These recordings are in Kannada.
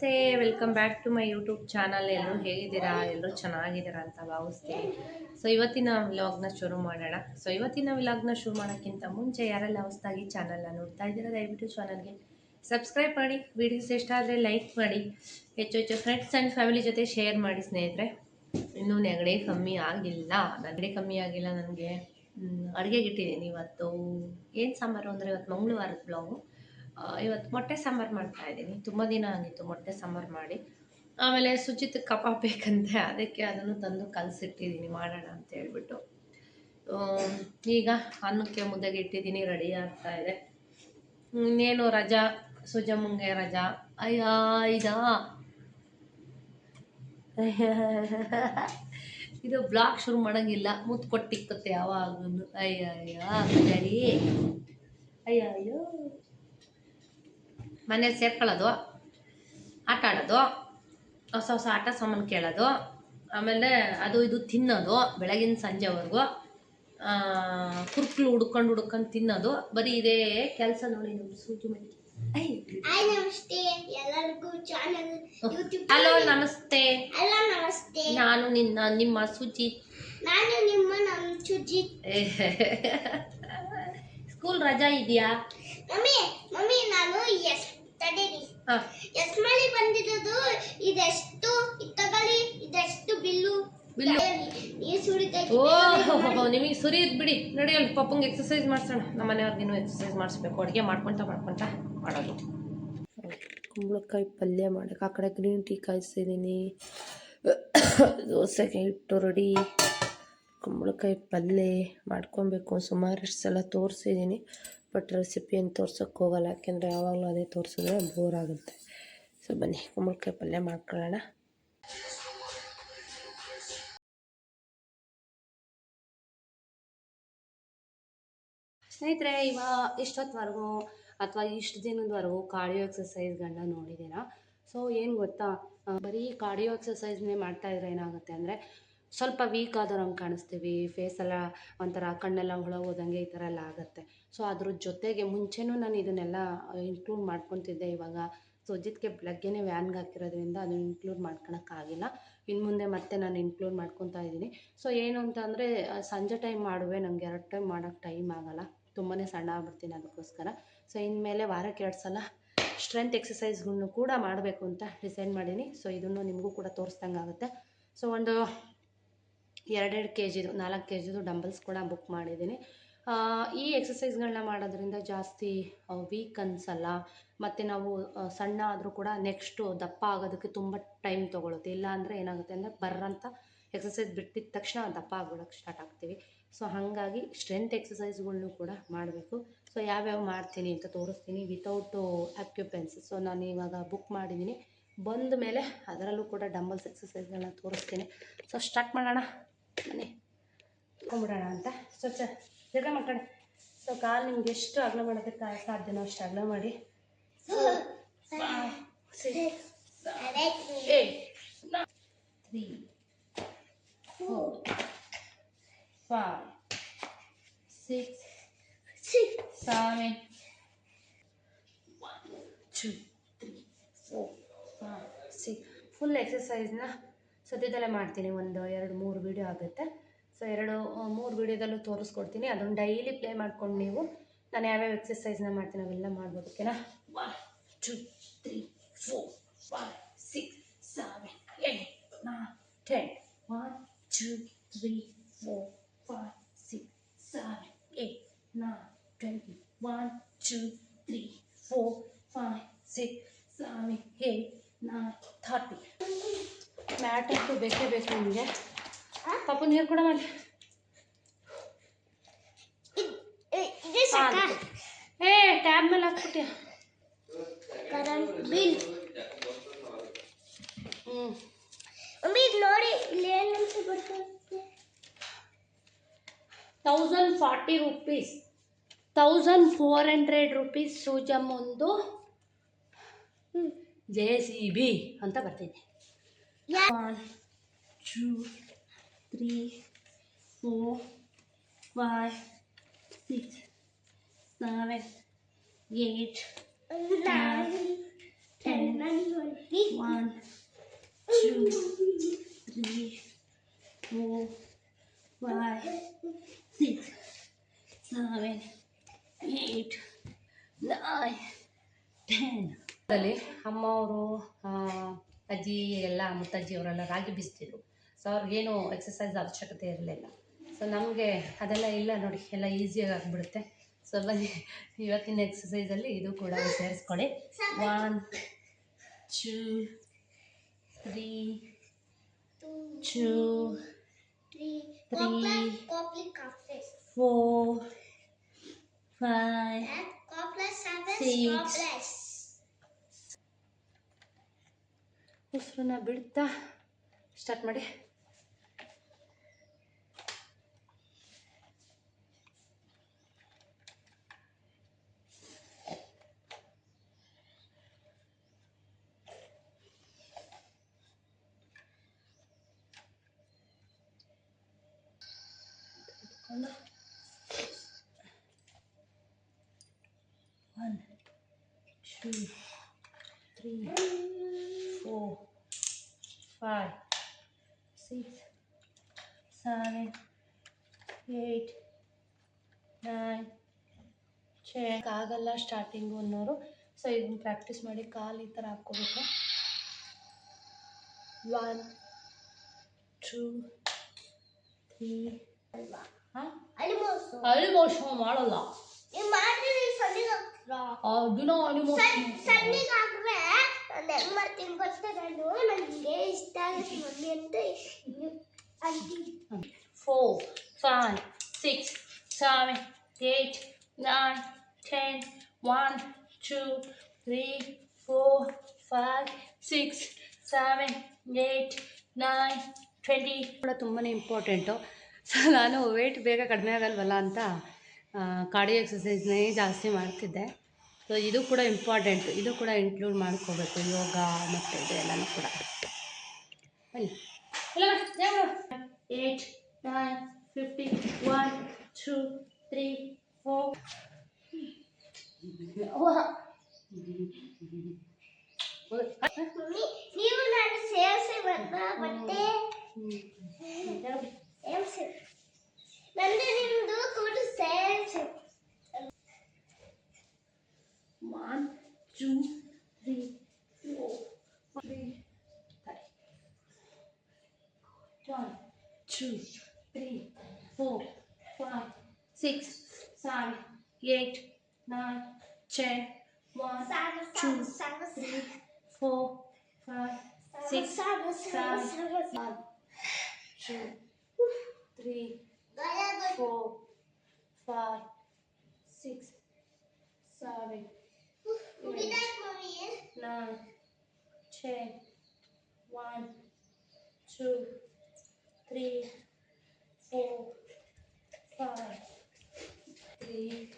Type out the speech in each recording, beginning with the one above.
ನಮಸ್ತೆ, welcome back to my YouTube channel. ಎಲ್ಲರೂ ಹೇಗಿದ್ದೀರಾ? ಎಲ್ಲರೂ ಚೆನ್ನಾಗಿದ್ದೀರಾ ಅಂತ ಭಾವಿಸ್ತೀನಿ. ಸೊ ಇವತ್ತಿನ ವ್ಲಾಗ್ನ ಶುರು ಮಾಡೋಣ. ಇವತ್ತಿನ ವ್ಲಾಗ್ನ ಶುರು ಮಾಡೋಕ್ಕಿಂತ ಮುಂಚೆ ಯಾರೆಲ್ಲ ಹೊಸದಾಗಿ ಚಾನಲ್ನ ನೋಡ್ತಾ ಇದ್ದೀರಾ ದಯವಿಟ್ಟು ಚಾನಲ್ಗೆ ಸಬ್ಸ್ಕ್ರೈಬ್ ಮಾಡಿ, ವಿಡಿಯೋಸ್ ಇಷ್ಟ ಆದರೆ ಲೈಕ್ ಮಾಡಿ, ಹೆಚ್ಚು ಹೆಚ್ಚು ಫ್ರೆಂಡ್ಸ್ ಆ್ಯಂಡ್ ಫ್ಯಾಮಿಲಿ ಜೊತೆ ಶೇರ್ ಮಾಡಿ ಸ್ನೇಹಿತರೆ. ಇನ್ನೂ ನೆಗಡಿ ಕಮ್ಮಿ ಆಗಿಲ್ಲ. ನನಗೆ ಅಡುಗೆಗೆ ಇಟ್ಟಿದ್ದೀನಿ. ಇವತ್ತು ಏನು ಸಾಂಬಾರು ಅಂದರೆ, ಇವತ್ತು ಮಂಗಳವಾರದ ಬ್ಲಾಗು. ಇವತ್ತು ಮೊಟ್ಟೆ ಸಾಂಬಾರು ಮಾಡ್ತಾ ಇದ್ದೀನಿ. ತುಂಬ ದಿನ ಆಗಿತ್ತು ಮೊಟ್ಟೆ ಸಾಂಬಾರು ಮಾಡಿ. ಆಮೇಲೆ ಸುಚಿತ್ ಕಬಾಬ್ ಬೇಕಂತೆ, ಅದಕ್ಕೆ ಅದನ್ನು ತಂದು ಕಲಸಿಟ್ಟಿದ್ದೀನಿ ಮಾಡೋಣ ಅಂತ ಹೇಳ್ಬಿಟ್ಟು. ಈಗ ಅನ್ನಕ್ಕೆ ಮುದ್ದೆಗೆ ಇಟ್ಟಿದ್ದೀನಿ, ರೆಡಿ ಆಗ್ತಾ ಇದೆ. ಇನ್ನೇನು ರಜಾ, ಸುಜಮ್ಮಂಗೆ ರಜಾ. ಇದು ಬ್ಲಾಗ್ ಶುರು ಮಾಡೋಂಗಿಲ್ಲ, ಮುತ್ತು ಕೊಟ್ಟಿಕ್ಕತ್ತೆ ಯಾವಾಗೂ. ಅಯ್ಯೋ ಮನೇಲಿ ಸೇರ್ಕೊಳ್ಳೋದು, ಆಟ ಆಡೋದು, ಹೊಸ ಆಟ ಸಾಮಾನು ಕೇಳೋದು, ಆಮೇಲೆ ಅದು ಇದು ತಿನ್ನೋದು ಬೆಳಗಿನ ಸಂಜೆವರೆಗೂ. ಕುರ್ಕ್ಲು ಹುಡ್ಕೊಂಡು ತಿನ್ನೋದು, ಬರೀ ಇದೇ ಕೆಲಸ ನೋಡಿ ನಮ್ಮ ಸೂಜಿ ಮನೆ. ಹಲೋ ನಮಸ್ತೆ. ನಾನು ನಿಮ್ಮ ಸುಜಿ. ಸ್ಕೂಲ್ ರಜಾ ಇದೆಯಾ? ಮಮ್ಮಿ ನಾನು ಮಳೆ ಬಂದಿರೋದು ಇದೆಷ್ಟು ತಗೊಳ್ಳಿ, ಇದೆಷ್ಟು ಬಿಲ್ಲು ಓಹೋ, ನಿಮಗೆ ಸುರಿಯುತ್ತೆ ಬಿಡಿ. ನಡೆಯಲ್ಲ, ಪಪ್ಪಂಗೆ ಎಕ್ಸಸೈಸ್ ಮಾಡಿಸೋಣ. ನಮ್ಮ ಮನೆಯವ್ರಿಗಿನ್ನೂ ಎಕ್ಸಸೈಸ್ ಮಾಡಿಸ್ಬೇಕು. ಅಡುಗೆ ಮಾಡ್ಕೊತ ಮಾಡೋದು. ಕುಂಬಳಕಾಯಿ ಪಲ್ಯ ಮಾಡೋಕೆ ಆ ಕಡೆ ಗ್ರೀನ್ ಟೀ ಕಾಯಿಸಿದ್ದೀನಿ. ದೋಸೆಗೆ ಹಿಟ್ಟು ರೆಡಿ. ಕುಂಬಳಕಾಯಿ ಪಲ್ಯ ಮಾಡ್ಕೊಬೇಕು. ಸುಮಾರಷ್ಟು ಸಲ ತೋರಿಸಿದ್ದೀನಿ, ಬಟ್ ರೆಸಿಪಿ ಏನು ತೋರ್ಸೋಕ್ಕೆ ಹೋಗಲ್ಲ, ಯಾಕೆಂದರೆ ಯಾವಾಗಲೂ ಅದೇ ತೋರಿಸಿದ್ರೆ ಬೋರ್ ಆಗುತ್ತೆ. ಸೊ ಬನ್ನಿ ಕುಂಬಳಕಾಯಿ ಪಲ್ಯ ಮಾಡ್ಕೊಳ್ಳೋಣ. ಸ್ನೇಹಿತರೆ, ಇಷ್ಟೊತ್ತವರೆಗೂ ಅಥವಾ ಇಷ್ಟು ದಿನದವರೆಗೂ ಕಾರ್ಡಿಯೋ ಎಕ್ಸಸೈಸ್ಗಳನ್ನ ನೋಡಿದ್ದೀರಾ. ಸೊ ಏನು ಗೊತ್ತಾ, ಬರೀ ಕಾರ್ಡಿಯೋ ಎಕ್ಸಸೈಸ್ನೇ ಮಾಡ್ತಾಯಿದ್ರೆ ಏನಾಗುತ್ತೆ ಅಂದರೆ, ಸ್ವಲ್ಪ ವೀಕ್ ಆದವ್ರಂಗೆ ಕಾಣಿಸ್ತೀವಿ, ಫೇಸೆಲ್ಲ ಒಂಥರ ಕಣ್ಣೆಲ್ಲ ಹುಳ ಹೋದಂಗೆ ಈ ಥರ ಎಲ್ಲ ಆಗುತ್ತೆ. ಸೊ ಅದ್ರ ಜೊತೆಗೆ ಮುಂಚೆನೂ ನಾನು ಇದನ್ನೆಲ್ಲ ಇನ್ಕ್ಲೂಡ್ ಮಾಡ್ಕೊತಿದ್ದೆ. ಇವಾಗ ಸುಜಿತ್ಗೆ ಬೆಳಗ್ಗೆನೇ ವ್ಯಾನ್ಗೆ ಹಾಕಿರೋದ್ರಿಂದ ಅದನ್ನು ಇನ್ಕ್ಲೂಡ್ ಮಾಡ್ಕೊಳಕ್ಕಾಗಿಲ್ಲ. ಇನ್ನು ಮುಂದೆ ಮತ್ತೆ ನಾನು ಇನ್ಕ್ಲೂಡ್ ಮಾಡ್ಕೊತಾ ಇದ್ದೀನಿ. ಸೊ ಏನು ಅಂತ ಅಂದರೆ, ಸಂಜೆ ಟೈಮ್ ಮಾಡುವೆ, ನನಗೆ 2 ಟೈಮ್ ಮಾಡೋಕ್ಕೆ ಟೈಮ್ ಆಗೋಲ್ಲ, ತುಂಬಾ ಸಣ್ಣ ಆಗ್ಬಿಡ್ತೀನಿ ಅದಕ್ಕೋಸ್ಕರ. ಸೊ ಇನ್ಮೇಲೆ ವಾರಕ್ಕೆ 2 ಸಲ ಸ್ಟ್ರೆಂತ್ ಎಕ್ಸಸೈಸ್ಗಳ್ನು ಕೂಡ ಮಾಡಬೇಕು ಅಂತ ಡಿಸೈಡ್ ಮಾಡೀನಿ. ಸೊ ಇದನ್ನು ನಿಮಗೂ ಕೂಡ ತೋರಿಸ್ದಂಗೆ ಆಗುತ್ತೆ. ಸೊ ಒಂದು 2 kg 4 kg ಡಂಬಲ್ಸ್ ಕೂಡ ಬುಕ್ ಮಾಡಿದ್ದೀನಿ. ಈ ಎಕ್ಸಸೈಸ್ಗಳನ್ನ ಮಾಡೋದ್ರಿಂದ ಜಾಸ್ತಿ ವೀಕ್ ಅನಿಸಲ್ಲ. ಮತ್ತು ನಾವು ಸಣ್ಣ ಆದರೂ ಕೂಡ ನೆಕ್ಸ್ಟು ದಪ್ಪ ಆಗೋದಕ್ಕೆ ತುಂಬ ಟೈಮ್ ತೊಗೊಳುತ್ತೆ. ಇಲ್ಲ ಅಂದರೆ ಏನಾಗುತ್ತೆ ಅಂದರೆ, ಬರ್ರಂತ ಎಕ್ಸಸೈಸ್ ಬಿಟ್ಟಿದ ತಕ್ಷಣ ದಪ್ಪ ಆಗ್ಬಿಡೋಕ್ಕೆ ಸ್ಟಾರ್ಟ್ ಆಗ್ತೀವಿ. ಸೊ ಹಾಗಾಗಿ ಸ್ಟ್ರೆಂತ್ ಎಕ್ಸಸೈಸ್ಗಳ್ನು ಕೂಡ ಮಾಡಬೇಕು. ಸೊ ಯಾವ್ಯಾವ ಮಾಡ್ತೀನಿ ಅಂತ ತೋರಿಸ್ತೀನಿ ವಿತೌಟು ಅಕ್ಯುಪೆನ್ಸ್. ಸೊ ನಾನು ಇವಾಗ ಬುಕ್ ಮಾಡಿದ್ದೀನಿ, ಬಂದ ಮೇಲೆ ಅದರಲ್ಲೂ ಕೂಡ ಡಂಬಲ್ಸ್ ಎಕ್ಸಸೈಸ್ಗಳನ್ನ ತೋರಿಸ್ತೀನಿ. ಸೊ ಸ್ಟಾರ್ಟ್ ಮಾಡೋಣ ಬನ್ನಿ, ತೊಗೊಂಬಿಡೋಣ ಅಂತ. ಸೊ ತಿರ್ಗ ಮಾಡ್ಕೊಳ್ಳಿ. ಸೊ ಕಾಲು ನಿಮ್ಗೆ ಎಷ್ಟು ಅಗಲ ಮಾಡೋದಕ್ಕೆ ಸಾಧ್ಯನೋ ಅಷ್ಟು ಅಗಲ ಮಾಡಿ. 5 6 7 8 9 3 4 5 6 7 1 2 3 4 5 6 ಫುಲ್ ಎಕ್ಸಸೈಸ್ನ ಸದ್ಯದಲ್ಲೇ ಮಾಡ್ತೀನಿ. 1 2 3 ವೀಡಿಯೋ ಆಗುತ್ತೆ. ಸೊ 2 3 ವೀಡಿಯೋದಲ್ಲೂ ತೋರಿಸ್ಕೊಡ್ತೀನಿ. ಅದನ್ನು ಡೈಲಿ ಪ್ಲೇ ಮಾಡ್ಕೊಂಡು ನೀವು ನಾನು ಯಾವ್ಯಾವ ಎಕ್ಸಸೈಸ್ನ ಮಾಡ್ತೀನಿ ಅವೆಲ್ಲ ಮಾಡ್ಬೋದು. ಓಕೆನಾ? 1 2 3 4 5 6 7 8 9 10 1 2 3 4 5 6 7 8 9 20 1 2 3 4 5 6 7 8 9 30. ಮ್ಯಾಟ್ ಅಂತೂ ಬೇಕೇ ಬೇಕು ನಿಮಗೆ. ಪಾಪ ನೀರು ಕೂಡ ಮಾಡಿ. ಟ್ಯಾಬ್ ಮೇಲೆ ಹಾಕ್ಬಿಟ್ಟಿ. ಕರೆಂಟ್ ಬಿಲ್ ನೋಡಿ ಇಲ್ಲಿ ಏನಂತ ಬರ್ತದೆ. 1040 ರೂಪೀಸ್, 1400 ರೂಪೀಸ್ ಸೂಜಮ್ ಒಂದು JCB ಅಂತ ಬರ್ತಿದೆ. 1 2 3 4 5 6 7 8 9 10, ನನಗೆ ಹೊಡಿ 1, 2, 3, 4, 5, 6, 7, 8, 9, 10. ಅಲ್ಲಿ ಅಮ್ಮವರು ಅಜ್ಜಿ ಎಲ್ಲ ಮುತ್ತಜ್ಜಿ ಅವರೆಲ್ಲ ರಾಗಿ ಬೀಸ್ತಿದ್ರು. ಸೊ ಅವ್ರಿಗೇನು ಎಕ್ಸಸೈಸ್ ಅವಶ್ಯಕತೆ ಇರಲಿಲ್ಲ. ಸೊ ನಮಗೆ ಅದೆಲ್ಲ ಇಲ್ಲ ನೋಡಿ, ಎಲ್ಲ ಈಸಿಯಾಗಿ ಆಗಿಬಿಡುತ್ತೆ. ಸೊ ಬನ್ನಿ ಇವತ್ತಿನ ಎಕ್ಸಸೈಸಲ್ಲಿ ಇದು ಕೂಡ ಸೇರಿಸ್ಕೊಳ್ಳಿ. 1, 2, 3, 2, 3, 4, 5, 6. ಉಸಿರನ್ನ ಬಿಡ್ತಾ ಸ್ಟಾರ್ಟ್ ಮಾಡಿ. One, 2, 3, 4, 5, 6, 7, 8, 9, 10. ಆಗಲ್ಲ ಸ್ಟಾರ್ಟಿಂಗು ಅನ್ನೋರು ಸೊ ಇದನ್ನು ಪ್ರಾಕ್ಟೀಸ್ ಮಾಡಿ ಕಾಲು ಈ ಥರ ಹಾಕ್ಕೋಬೇಕು. 1, 2, 3. ಹಾಂ ಅಳಿಮೋಷ ಮಾಡೋಲ್ಲ. ದಿನ ಅಳಿಮೋಷನ್ ಸಣ್ಣಿಗೆ ಹಾಕ್ರೆ ನಾನು ಹೆಂಗ್ ಮಾಡ್ತೀನಿ ಗೊತ್ತಾ? ನನಗೆ ಇಷ್ಟ ಆಗುತ್ತೆ ಮಮ್ಮಿ ಅಂತ ಅಂತೀನಿ. 4, 5, 6, 7, 8, 9, 10. 1, 2, 3, 4, 5, 6, 7, 8, 9, 20 ಕೂಡ ತುಂಬಾ ಇಂಪಾರ್ಟೆಂಟು. ಸೊ ನಾನು ವೆಯ್ಟ್ ಬೇಗ ಕಡಿಮೆ ಆಗಲ್ವಲ್ಲ ಅಂತ ಕಾರ್ಡಿಯೋ ಎಕ್ಸಸೈಸ್ನೇ ಜಾಸ್ತಿ ಮಾಡ್ತಿದ್ದೆ. ಸೊ ಇದು ಕೂಡ ಇಂಪಾರ್ಟೆಂಟು, ಇದು ಕೂಡ ಇನ್ಕ್ಲೂಡ್ ಮಾಡ್ಕೋಬೇಕು, ಯೋಗ ಮತ್ತು ಇದು ಎಲ್ಲನೂ ಕೂಡ. ಬನ್ನಿ 8, 9, 50. 1, 2, 3, 4. ಮಮ್ಮಿ ನೀವು ನಾನು ಸೇರಿಸಿ ಬರ್ತಾ ಬಟ್ಟೆ ಸೇರಿಸಿ ನಂದು ನಿಮ್ದು ಕೂಡ ಸೇರಿಸಿ. 1, 2, 3, 4, 3. 1, 2, 3, 4, 5, 6, 7, 8, 9, 10. 1, 2, 3, 4, 5, 6, 7, 1, 2, 3, 4, 5, 6, 7, 8, 9, 10. 1, 2, 3, 4, 5, 3,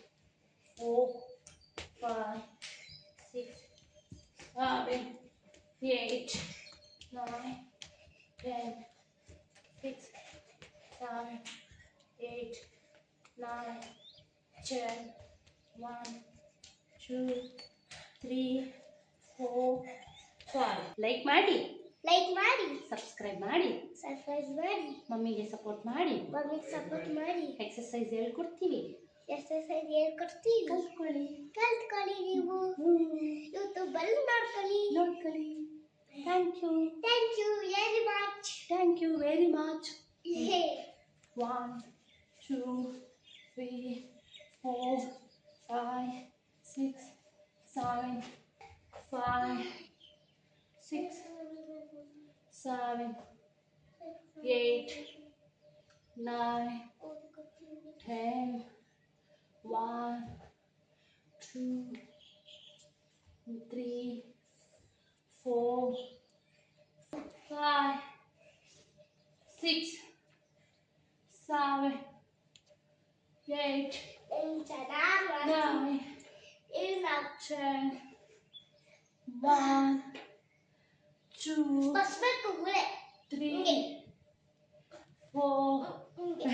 4, 5, 6, 7, 8, 9, 10. 6, 7, 8, 9, 10. 1, 2, 3, 4, 5. ಲೈಕ್ ಮಾಡಿ, ಸಬ್ಸ್ಕ್ರೈಬ್ ಮಾಡಿ, ಮಮ್ಮಿಗೆ ಸಪೋರ್ಟ್ ಮಾಡಿ, ಮಮ್ಮಿಗೆ ಸಪೋರ್ಟ್ ಮಾಡಿ, ಎಕ್ಸಸೈಸ್ ಹೇಳ್ಕೊಡ್ತೀವಿ, ಎಕ್ಸರ್ಸೈಸ್ ಹೇಳ್ಕೊಡ್ತೀವಿ. ಕಲ್ತ್ಕೊಳ್ಳಿ ನೀವು ಯೂಟ್ಯೂಬಲ್ಲಿ ನೋಡ್ಕೊಳ್ಳಿ. Thank you very much. 1, 2, 3, 4, 5, 6, 7, 8, 9, 10. 1, 2, 3, 4, 5, 6, 7, 8, 9, 10. 1, 2, 3, 4, 5,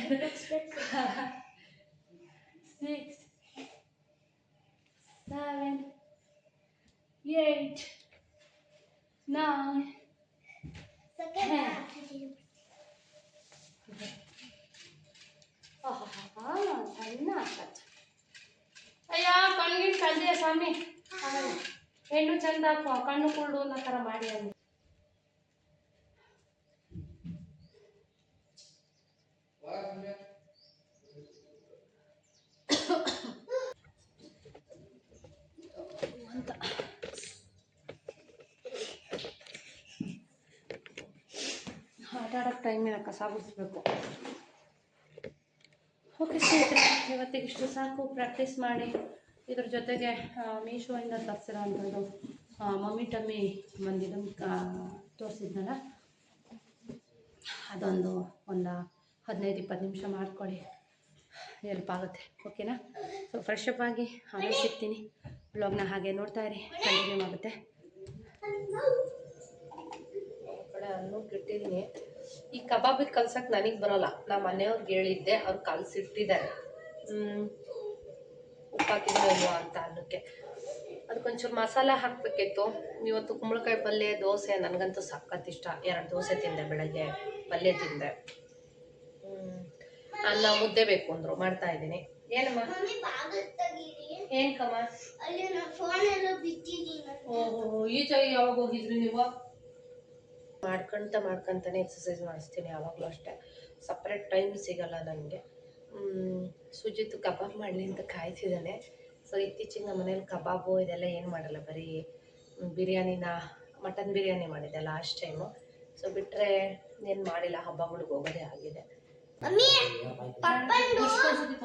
6, 7, 8, ಸ್ವಾಮಿ ಹೆಣ್ಣು ಚಂದ ಕಣ್ಣು ಕುಳ್ಳು ಅನ್ನೋ ಥರ ಮಾಡಿ ಅಲ್ಲಿ ಅಂತ ಆಟ ಆಡೋಕ್ಕೆ ಟೈಮಿನ ಕಸ ಗುಡಿಸ್ಬೇಕು. ಓಕೆ ಸ್ನೇಹಿತರೆ, ಇವತ್ತಿಗೆ ಇಷ್ಟು ಸಾಕು. ಪ್ರಾಕ್ಟೀಸ್ ಮಾಡಿ ಇದ್ರ ಜೊತೆಗೆ ಮೀಶೋಯಿಂದ ತರಿಸಿರೋ ಅಂಥದ್ದು ಮಮ್ಮಿ ಟಮ್ಮಿ ಬಂದಿದ್ದು ತೋರಿಸಿದ್ನಲ್ಲ, ಅದೊಂದು 15-20 ನಿಮಿಷ ಮಾಡ್ಕೊಳ್ಳಿ, ಹೆಲ್ಪ್ ಆಗುತ್ತೆ. ಓಕೆನಾ? ಸೊ ಫ್ರೆಶ್ ಅಪ್ ಆಗಿ ಆಮೇಲೆ ಸಿಗ್ತೀನಿ. ಬ್ಲಾಗ್ನ ಹಾಗೆ ನೋಡ್ತಾ ಇರಿ, ಕಂಟಿನ್ಯೂ ಆಗುತ್ತೆ. ಕಡೆ ಅಲ್ಲೂ ಕೆಟ್ಟಿದ್ದೀನಿ. ಈ ಕಬಾಬಿಗೆ ಕಲ್ಸಕ್ಕೆ ನನಗೆ ಬರೋಲ್ಲ. ನಮ್ಮ ಮನೆಯವ್ರಿಗೆ ಹೇಳಿದ್ದೆ, ಅವ್ರು ಕಲಸಿಟ್ಟಿದ್ದಾರೆ. ಉಪ್ಪಾಕಿದ್ರು ಇಲ್ವಾ ಅಂತ ಅನ್ನಕ್ಕೆ ಅದಕ್ಕೊಂಚೂರು ಮಸಾಲ ಹಾಕಬೇಕಿತ್ತು. ಇವತ್ತು ಕುಂಬಳಕಾಯಿ ಪಲ್ಯ, ದೋಸೆ, ನನಗಂತೂ ಸಖತ್ ಇಷ್ಟ. 2 ದೋಸೆ ತಿಂದೆ, ಬೆಳಗ್ಗೆ ಪಲ್ಯ ತಿಂದೆ. ಅನ್ನ ಮುದ್ದೆ ಬೇಕು ಅಂದರು, ಮಾಡ್ತಾ ಇದ್ದೀನಿ. ಏನಮ್ಮ ಏನು ಕಮ್ಮ? ಓಹೋ, ಈಚೆ ಯಾವಾಗ ಹೋಗಿದ್ರಿ ನೀವು? ಮಾಡ್ಕೊಂತಾನೆ ಎಕ್ಸಸೈಸ್ ಮಾಡಿಸ್ತೀನಿ ಯಾವಾಗಲೂ ಅಷ್ಟೇ. ಸಪ್ರೇಟ್ ಟೈಮ್ ಸಿಗಲ್ಲ ನನಗೆ. ಸುಜಿತ್ ಕಬಾಬ್ ಮಾಡಲಿ ಅಂತ ಕಾಯ್ತಿದ್ದಾನೆ. ಸೊ ಇತ್ತೀಚಿಗೆ ನಮ್ಮ ಮನೇಲಿ ಕಬಾಬು ಇದೆಲ್ಲ ಏನು ಮಾಡಲ್ಲ, ಬರೀ ಬಿರಿಯಾನಿನ, ಮಟನ್ ಬಿರಿಯಾನಿ ಮಾಡಿದ್ದೆ ಲಾಸ್ಟ್ ಟೈಮು. ಸೊ ಬಿಟ್ಟರೆ ಏನು ಮಾಡಿಲ್ಲ, ಹಬ್ಬಗಳಿಗೆ ಹೋಗೋದೇ ಆಗಿದೆ. ತೋರಿಸ್ಕೊಂಡು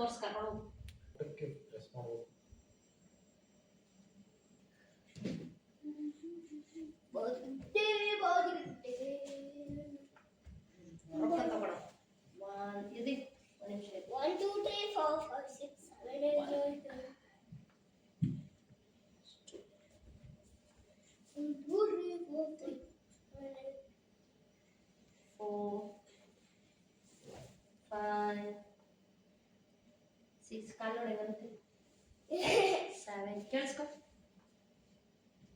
ಕೇಳಿಸ್ಕೊ,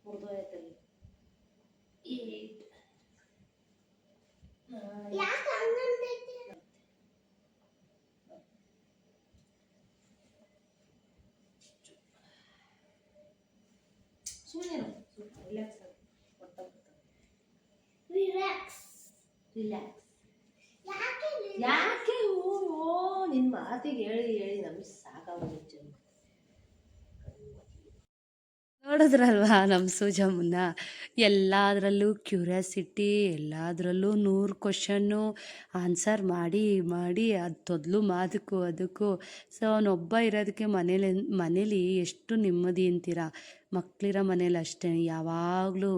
ಮುರಿದೋಯ್ತಲ್ಲಿ 8 ಸುಮ್ಮನೆ ರಿಲ್ಯಾಕ್ಸ್ ಯಾಕೆ? ನಿನ್ನ ಮಾತಿಗೆ ಹೇಳಿ ನಮ್ಗೆ ಸಾಕಾಗೋಗಿತ್ತು. ನೋಡಿದ್ರಲ್ವಾ ನಮ್ಮ ಸೂಜಮ್ಮನ್ನ? ಎಲ್ಲದರಲ್ಲೂ ಕ್ಯೂರಿಯಾಸಿಟಿ, ಎಲ್ಲದರಲ್ಲೂ 100 ಕ್ವಶನ್ನು ಆನ್ಸರ್ ಮಾಡಿ ಅದು ತೊದಲು ಅದಕ್ಕೂ. ಸೊ ಅವನೊಬ್ಬ ಇರೋದಕ್ಕೆ ಮನೇಲಿ ಎಷ್ಟು ನೆಮ್ಮದಿ ಅಂತೀರ. ಮಕ್ಕಳಿರೋ ಮನೇಲಿ ಅಷ್ಟೇ, ಯಾವಾಗಲೂ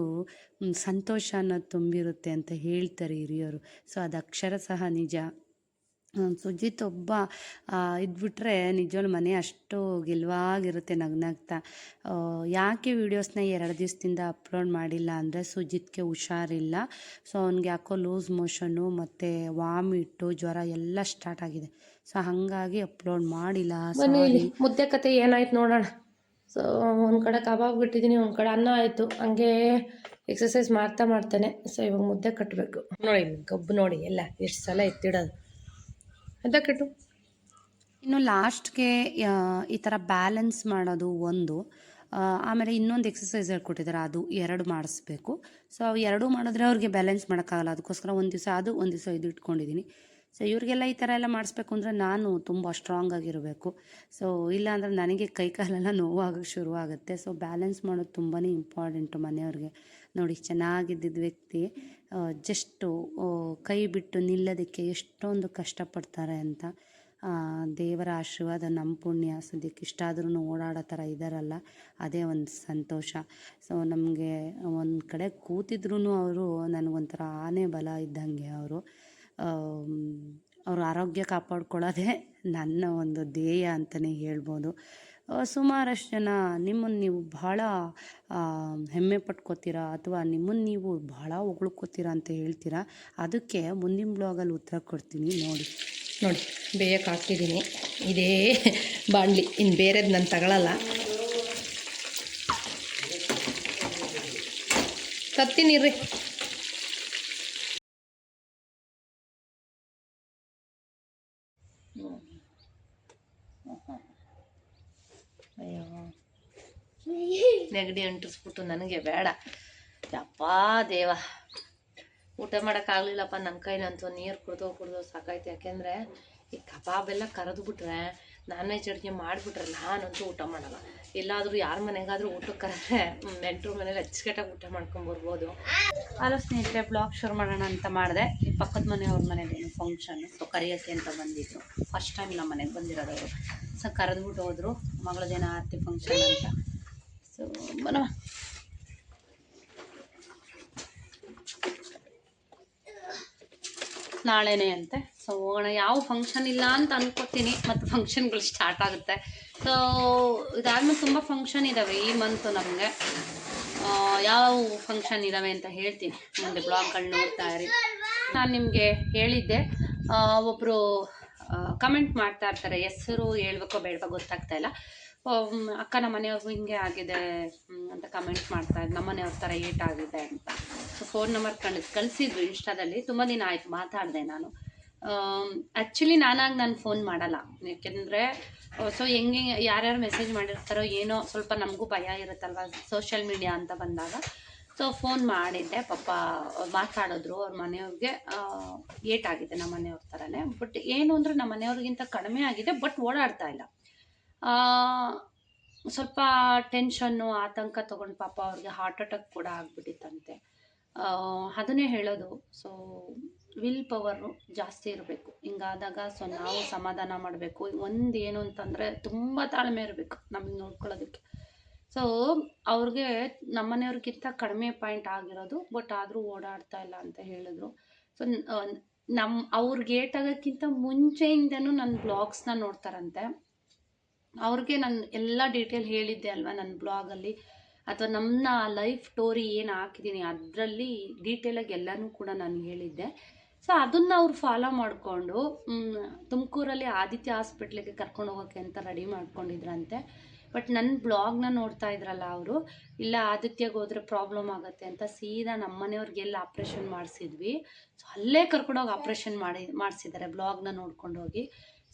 ಸಂತೋಷ ಅನ್ನೋದು ತುಂಬಿರುತ್ತೆ ಅಂತ ಹೇಳ್ತಾರೆ ಹಿರಿಯರು. ಸೊ ಅದು ಅಕ್ಷರ ಸಹ ನಿಜ. ಸುಜಿತ್ ಒಬ್ಬ ಇದ್ಬಿಟ್ರೆ ನಿಜವಾಗ್ಲೂ ಮನೆ ಅಷ್ಟು ಗೆಲುವಾಗಿರುತ್ತೆ, ನಗ್ನಗ್ತಾ. ಯಾಕೆ ವೀಡಿಯೋಸ್ನ 2 ದಿವಸದಿಂದ ಅಪ್ಲೋಡ್ ಮಾಡಿಲ್ಲ ಅಂದರೆ, ಸುಜಿತ್ಗೆ ಹುಷಾರಿಲ್ಲ. ಸೊ ಅವ್ನಿಗೆ ಯಾಕೋ ಲೂಸ್ ಮೋಷನ್ನು ಮತ್ತು ವಾಮಿಟ್ಟು, ಜ್ವರ ಎಲ್ಲ ಸ್ಟಾರ್ಟ್ ಆಗಿದೆ. ಸೊ ಹಾಗಾಗಿ ಅಪ್ಲೋಡ್ ಮಾಡಿಲ್ಲ. ಬನ್ನಿ ಮುದ್ದೆ ಕತೆ ಏನಾಯ್ತು ನೋಡೋಣ. ಸೊ ಒಂದು ಕಡೆ ಕಬಾಬ್ ಬಿಟ್ಟಿದ್ದೀನಿ, ಒಂದು ಕಡೆ ಅನ್ನ ಆಯಿತು. ಹಂಗೆ ಎಕ್ಸಸೈಸ್ ಮಾಡ್ತಾನೆ. ಸೊ ಇವಾಗ ಮುದ್ದೆ ಕಟ್ಟಬೇಕು. ನೋಡಿ ಗಬ್ಬು ನೋಡಿ, ಎಲ್ಲ ಎಷ್ಟು ಸಲ ಎತ್ತಿಡೋದು ಅದಕ್ಕಿಟ್ಟು. ಇನ್ನು ಲಾಸ್ಟ್ಗೆ ಈ ಥರ ಬ್ಯಾಲೆನ್ಸ್ ಮಾಡೋದು ಒಂದು, ಆಮೇಲೆ ಇನ್ನೊಂದು ಎಕ್ಸಸೈಸ್ ಹೇಳ್ಕೊಟ್ಟಿದ್ದಾರೆ, ಅದು 2 ಮಾಡಿಸ್ಬೇಕು. ಸೊ ಅವು 2 ಮಾಡಿದ್ರೆ ಅವ್ರಿಗೆ ಬ್ಯಾಲೆನ್ಸ್ ಮಾಡೋಕ್ಕಾಗಲ್ಲ. ಅದಕ್ಕೋಸ್ಕರ ಒಂದು ದಿವಸ ಅದು, ಒಂದು ದಿವಸ ಇದು ಇಟ್ಕೊಂಡಿದ್ದೀನಿ. ಸೊ ಇವ್ರಿಗೆಲ್ಲ ಈ ಥರ ಎಲ್ಲ ಮಾಡಿಸ್ಬೇಕು ಅಂದರೆ ನಾನು ತುಂಬ ಸ್ಟ್ರಾಂಗ್ ಆಗಿರಬೇಕು. ಸೊ ಇಲ್ಲಾಂದರೆ ನನಗೆ ಕೈಕಾಲೆಲ್ಲ ನೋವಾಗೋಕ್ಕೆ ಶುರುವಾಗುತ್ತೆ. ಸೊ ಬ್ಯಾಲೆನ್ಸ್ ಮಾಡೋದು ತುಂಬಾ ಇಂಪಾರ್ಟೆಂಟು ಮನೆಯವ್ರಿಗೆ. ನೋಡಿ, ಚೆನ್ನಾಗಿದ್ದಿದ್ದ ವ್ಯಕ್ತಿ ಜಸ್ಟು ಕೈ ಬಿಟ್ಟು ನಿಲ್ಲೋದಕ್ಕೆ ಎಷ್ಟೊಂದು ಕಷ್ಟಪಡ್ತಾರೆ ಅಂತ. ದೇವರ ಆಶೀರ್ವಾದ, ನಮ್ಮ ಪುಣ್ಯ, ಸದ್ಯಕ್ಕೆ ಇಷ್ಟಾದ್ರೂ ಓಡಾಡೋ ಥರ ಇದ್ದಾರಲ್ಲ, ಅದೇ ಒಂದು ಸಂತೋಷ. ಸೊ ನಮಗೆ ಒಂದು ಕಡೆ ಕೂತಿದ್ರೂ ಅವರು ನನಗೊಂಥರ ಆನೆ ಬಲ ಇದ್ದಂಗೆ. ಅವ್ರ ಆರೋಗ್ಯ ಕಾಪಾಡ್ಕೊಳ್ಳೋದೇ ನನ್ನ ಒಂದು ಧ್ಯೇಯ ಅಂತಲೇ ಹೇಳ್ಬೋದು. ಸುಮಾರಷ್ಟು ಜನ ನಿಮ್ಮನ್ನು ನೀವು ಭಾಳ ಹೆಮ್ಮೆ ಪಟ್ಕೋತೀರಾ, ಅಥವಾ ನಿಮ್ಮನ್ನು ನೀವು ಭಾಳ ಹೊಗಳ್ಕೋತೀರಾ ಅಂತ ಹೇಳ್ತೀರಾ. ಅದಕ್ಕೆ ಮುಂದಿನ ಬ್ಲಾಗಲ್ಲಿ ಉತ್ತರ ಕೊಡ್ತೀನಿ. ನೋಡಿ ಬೇಯಕ್ಕೆ ಹಾಕಿದ್ದೀನಿ. ಇದೇ ಬಾಣಲಿ, ಇನ್ನು ಬೇರೆದು ನಾನು ತಗೊಳ್ಳಲ್ಲ. ತತ್ತೀನಿ ರೀ. ಅಯ್ಯೋ ನೆಗಡಿ ಅಂಟಿಸ್ಬಿಟ್ಟು ನನಗೆ ಬೇಡ. ಯಪ್ಪಾ ದೇವ, ಊಟ ಮಾಡೋಕ್ಕಾಗಲಿಲ್ಲಪ್ಪ ನನ್ನ ಕೈಲಂತೂ. ನೀರು ಕುಡ್ದು ಸಾಕಾಯ್ತು. ಯಾಕೆಂದರೆ ಈ ಕಬಾಬೆಲ್ಲ ಕರೆದ್ಬಿಟ್ರೆ, ನಾನ್ ವೆಜ್ ಅಡುಗೆ ಮಾಡಿಬಿಟ್ರೆ ನಾನಂತೂ ಊಟ ಮಾಡಲ್ಲ. ಎಲ್ಲಾದರೂ ಯಾರ ಮನೆಗಾದರೂ ಊಟಕ್ಕೆ ಕರೆದ್ರೆ ನೆಂಟರು ಮನೇಲಿ ಅಚ್ಚುಕಟ್ಟಾಗಿ ಊಟ ಮಾಡ್ಕೊಂಬರ್ಬೋದು. ಹಲೋ ಸ್ನೇಹಿತರೆ, ಬ್ಲಾಗ್ ಶುರು ಮಾಡೋಣ ಅಂತ ಮಾಡಿದೆ. ಈ ಪಕ್ಕದ ಮನೆಯವ್ರ ಮನೇಲಿ ಫಂಕ್ಷನ್, ಸೊ ಕರೆಯೋಕ್ಕೆ ಅಂತ ಬಂದಿದ್ರು. ಫಸ್ಟ್ ಟೈಮ್ ನಮ್ಮ ಮನೆಗೆ ಬಂದಿರೋದವರು. ಸೊ ಕರೆದ್ಬಿಟ್ಟು ಹೋದರು, ಮಗಳದೇನ ಆರತಿ ಫಂಕ್ಷನ್ ಅಂತ. ಸೊ ಬರೋ ನಾಳೆನೇ ಅಂತೆ. ಸೊ ಹೋಗೋಣ. ಯಾವ ಫಂಕ್ಷನ್ ಇಲ್ಲ ಅಂತ ಅನ್ಕೋತೀನಿ, ಮತ್ತು ಫಂಕ್ಷನ್ಗಳು ಸ್ಟಾರ್ಟ್ ಆಗುತ್ತೆ. ಸೊ ಇದಾದ್ಮೇಲೆ ತುಂಬ ಫಂಕ್ಷನ್ ಇದ್ದಾವೆ ಈ ಮಂತು ನಮಗೆ. ಯಾವ ಫಂಕ್ಷನ್ ಇದ್ದಾವೆ ಅಂತ ಹೇಳ್ತೀನಿ ಮುಂದೆ, ಬ್ಲಾಗ್ಗಳು ನೋಡ್ತಾ ಇರಿ. ನಾನು ನಿಮಗೆ ಹೇಳಿದ್ದೆ, ಒಬ್ಬರು ಕಮೆಂಟ್ ಮಾಡ್ತಾ ಇರ್ತಾರೆ, ಹೆಸರು ಹೇಳ್ಬೇಕೋ ಬೇಡವೋ ಗೊತ್ತಾಗ್ತಾ ಇಲ್ಲ. ಅಕ್ಕ ನಮ್ಮ ಮನೆಯವ್ರಿಗೂ ಹಿಂಗೆ ಆಗಿದೆ ಅಂತ ಕಮೆಂಟ್ ಮಾಡ್ತಾರೆ, ನಮ್ಮ ಮನೆಯವ್ರ ಥರ ಏಟಾಗಿದೆ ಅಂತ. ಸೊ ಫೋನ್ ನಂಬರ್ ಕಳಿಸಿದ್ರು ಇನ್ಸ್ಟಾದಲ್ಲಿ. ತುಂಬ ದಿನ ಆಯಿತು ಮಾತಾಡಿದೆ ನಾನು. ಆ್ಯಕ್ಚುಲಿ ನಾನು ಫೋನ್ ಮಾಡಲ್ಲ, ಯಾಕೆಂದರೆ ಸೊ ಹೆಂಗೆ ಯಾರ್ಯಾರು ಮೆಸೇಜ್ ಮಾಡಿರ್ತಾರೋ ಏನೋ ಸ್ವಲ್ಪ ನಮಗೂ ಭಯ ಇರುತ್ತಲ್ವ ಸೋಷಿಯಲ್ ಮೀಡಿಯಾ ಅಂತ ಬಂದಾಗ. ಸೊ ಫೋನ್ ಮಾಡಿದ್ದೆ, ಪಾಪ ಮಾತಾಡಿದ್ರು. ಅವ್ರ ಮನೆಯವ್ರಿಗೆ ಏಟಾಗಿದೆ ನಮ್ಮ ಮನೆಯವ್ರ ಥರನೇ. ಬಟ್ ಏನು ಅಂದರೆ ನಮ್ಮ ಮನೆಯವ್ರಿಗಿಂತ ಕಡಿಮೆ ಆಗಿದೆ, ಬಟ್ ಓಡಾಡ್ತಾ ಇಲ್ಲ. ಸ್ವಲ್ಪ ಟೆನ್ಷನ್ನು ಆತಂಕ ತೊಗೊಂಡು ಪಾಪ ಅವ್ರಿಗೆ ಹಾರ್ಟ್ ಅಟ್ಯಾಕ್ ಕೂಡ ಆಗಿಬಿಟ್ಟಿತ್ತಂತೆ. ಅದನ್ನೇ ಹೇಳೋದು. ಸೊ ವಿಲ್ ಪವರು ಜಾಸ್ತಿ ಇರಬೇಕು ಹಿಂಗಾದಾಗ. ಸೊ ನಾವು ಸಮಾಧಾನ ಮಾಡಬೇಕು. ಒಂದು ಏನು ಅಂತಂದರೆ ತುಂಬ ತಾಳ್ಮೆ ಇರಬೇಕು ನಮಗೆ ನೋಡ್ಕೊಳ್ಳೋದಕ್ಕೆ. ಸೊ ಅವ್ರಿಗೆ ನಮ್ಮನೆಯವ್ರಿಗಿಂತ ಕಡಿಮೆ ಪಾಯಿಂಟ್ ಆಗಿರೋದು, ಬಟ್ ಆದರೂ ಓಡಾಡ್ತಾ ಇಲ್ಲ ಅಂತ ಹೇಳಿದ್ರು. ಸೊ ಅವ್ರಿಗೆ ಏಟಾಗೋಕ್ಕಿಂತ ಮುಂಚೆಯಿಂದನೂ ನನ್ನ ಬ್ಲಾಗ್ಸ್ನ ನೋಡ್ತಾರಂತೆ. ಅವ್ರಿಗೆ ನಾನು ಎಲ್ಲ ಡೀಟೇಲ್ ಹೇಳಿದ್ದೆ ಅಲ್ವಾ ನನ್ನ ಬ್ಲಾಗಲ್ಲಿ, ಅಥವಾ ನಮ್ಮ ಲೈಫ್ ಸ್ಟೋರಿ ಏನು ಹಾಕಿದ್ದೀನಿ ಅದರಲ್ಲಿ ಡೀಟೇಲಾಗಿ ಎಲ್ಲನೂ ಕೂಡ ನಾನು ಹೇಳಿದ್ದೆ. ಸೊ ಅದನ್ನು ಅವ್ರು ಫಾಲೋ ಮಾಡಿಕೊಂಡು ತುಮಕೂರಲ್ಲಿ ಆದಿತ್ಯ ಹಾಸ್ಪಿಟ್ಲಿಗೆ ಕರ್ಕೊಂಡು ಹೋಗೋಕ್ಕೆ ಅಂತ ರೆಡಿ ಮಾಡ್ಕೊಂಡಿದ್ರಂತೆ. ಬಟ್ ನನ್ನ ಬ್ಲಾಗ್ನ ನೋಡ್ತಾ ಇದ್ರಲ್ಲ ಅವರು, ಇಲ್ಲ ಆದಿತ್ಯಗೆ ಹೋದರೆ ಪ್ರಾಬ್ಲಮ್ ಆಗುತ್ತೆ ಅಂತ ಸೀದಾ ನಮ್ಮ ಮನೆಯವ್ರಿಗೆಲ್ಲ ಆಪ್ರೇಷನ್ ಮಾಡಿಸಿದ್ವಿ. ಸೊ ಅಲ್ಲೇ ಕರ್ಕೊಂಡೋಗಿ ಆಪ್ರೇಷನ್ ಮಾಡಿಸಿದ್ದಾರೆ ಬ್ಲಾಗ್ನ ನೋಡ್ಕೊಂಡೋಗಿ.